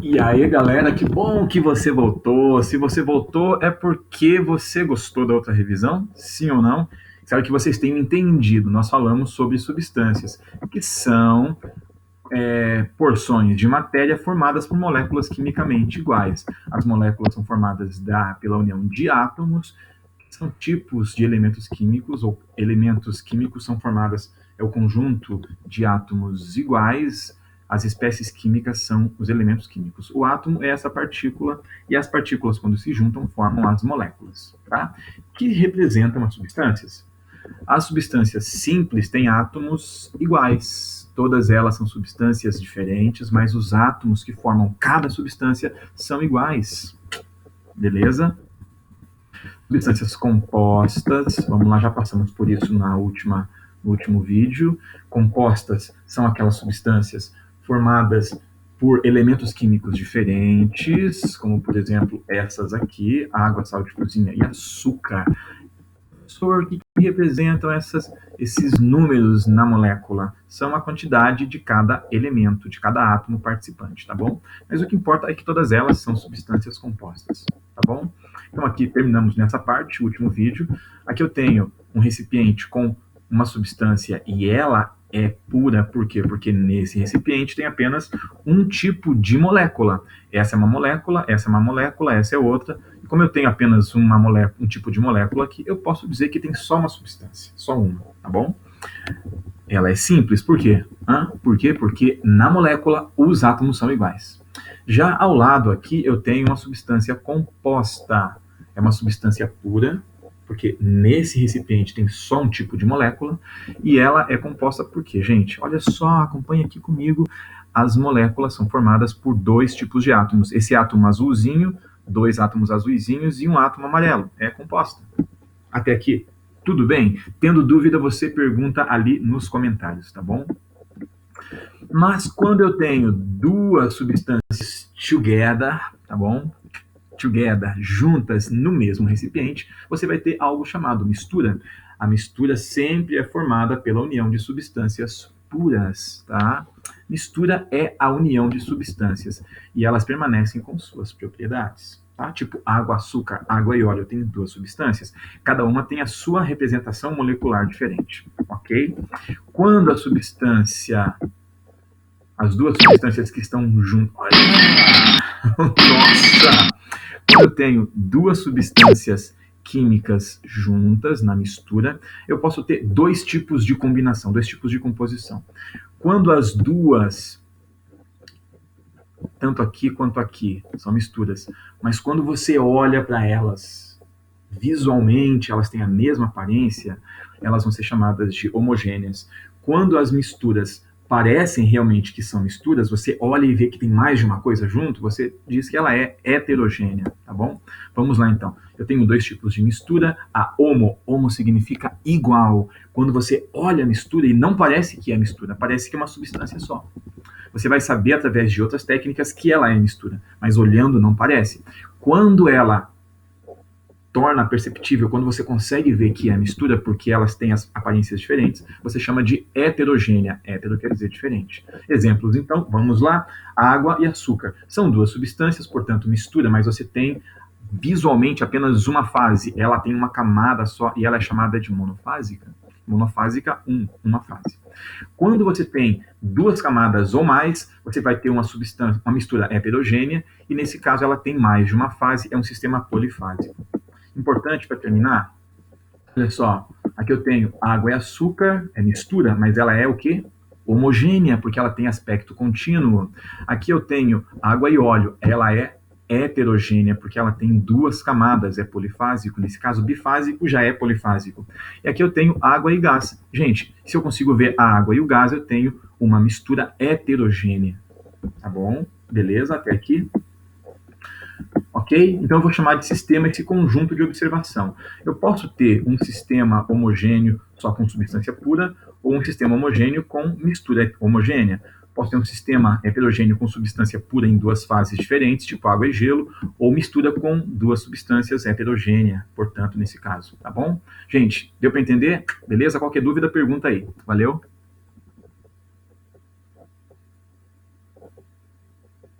E aí, galera, que bom que você voltou. Se você voltou, é porque você gostou da outra revisão? Sim ou não? Espero que vocês tenham entendido. Nós falamos sobre substâncias, que são porções de matéria formadas por moléculas quimicamente iguais. As moléculas são formadas pela união de átomos, que são tipos de elementos químicos, ou elementos químicos são formadas, é o conjunto de átomos iguais. As espécies químicas são os elementos químicos. O átomo é essa partícula, e as partículas, quando se juntam, formam as moléculas, tá? Que representam as substâncias. As substâncias simples têm átomos iguais. Todas elas são substâncias diferentes, mas os átomos que formam cada substância são iguais. Beleza? Substâncias compostas, vamos lá, já passamos por isso no último vídeo. Compostas são aquelas substâncias formadas por elementos químicos diferentes, como por exemplo essas aqui, água, sal de cozinha e açúcar. O que representam esses números na molécula? São a quantidade de cada elemento, de cada átomo participante, tá bom? Mas o que importa é que todas elas são substâncias compostas, tá bom? Então aqui terminamos nessa parte, o último vídeo. Aqui eu tenho um recipiente com uma substância e ela é pura, por quê? Porque nesse recipiente tem apenas um tipo de molécula. Essa é uma molécula, essa é uma molécula, essa é outra. E como eu tenho apenas um tipo de molécula aqui, eu posso dizer que tem só uma substância, só uma, tá bom? Ela é simples, por quê? Por quê? Porque na molécula os átomos são iguais. Já ao lado aqui eu tenho uma substância composta. É uma substância pura, porque nesse recipiente tem só um tipo de molécula, e ela é composta por quê, gente? Olha só, acompanha aqui comigo. As moléculas são formadas por dois tipos de átomos. Esse átomo azulzinho, dois átomos azuisinhos e um átomo amarelo. É composta. Até aqui, tudo bem? Tendo dúvida, você pergunta ali nos comentários, tá bom? Mas quando eu tenho duas substâncias together, tá bom? Together, juntas no mesmo recipiente, você vai ter algo chamado mistura. A mistura sempre é formada pela união de substâncias puras, tá? Mistura é a união de substâncias e elas permanecem com suas propriedades, tá? Tipo água, açúcar, água e óleo tem duas substâncias, cada uma tem a sua representação molecular diferente, ok? Quando as duas substâncias que estão juntas, olha, nossa! Quando eu tenho duas substâncias químicas juntas na mistura, eu posso ter dois tipos de combinação, dois tipos de composição. Quando as duas, tanto aqui quanto aqui, são misturas, mas quando você olha para elas visualmente, elas têm a mesma aparência, elas vão ser chamadas de homogêneas. Quando as misturas parecem realmente que são misturas, você olha e vê que tem mais de uma coisa junto, você diz que ela é heterogênea, tá bom? Vamos lá então. Eu tenho dois tipos de mistura. A homo significa igual. Quando você olha a mistura e não parece que é mistura, parece que é uma substância só. Você vai saber através de outras técnicas que ela é mistura, mas olhando não parece. Quando ela torna perceptível, quando você consegue ver que é mistura, porque elas têm as aparências diferentes, você chama de heterogênea. Hétero quer dizer diferente. Exemplos, então, vamos lá. Água e açúcar. São duas substâncias, portanto, mistura, mas você tem visualmente apenas uma fase. Ela tem uma camada só e ela é chamada de monofásica. Monofásica, uma fase. Quando você tem duas camadas ou mais, você vai ter uma substância, uma mistura heterogênea, e nesse caso ela tem mais de uma fase, é um sistema polifásico. Importante para terminar, olha só, aqui eu tenho água e açúcar, é mistura, mas ela é o quê? Homogênea, porque ela tem aspecto contínuo. Aqui eu tenho água e óleo, ela é heterogênea, porque ela tem duas camadas, é polifásico, nesse caso bifásico já é polifásico. E aqui eu tenho água e gás. Gente, se eu consigo ver a água e o gás, eu tenho uma mistura heterogênea, tá bom? Beleza, até aqui? Ok? Então eu vou chamar de sistema esse conjunto de observação. Eu posso ter um sistema homogêneo só com substância pura, ou um sistema homogêneo com mistura homogênea. Posso ter um sistema heterogêneo com substância pura em duas fases diferentes, tipo água e gelo, ou mistura com duas substâncias heterogêneas, portanto, nesse caso, tá bom? Gente, deu para entender? Beleza? Qualquer dúvida, pergunta aí. Valeu?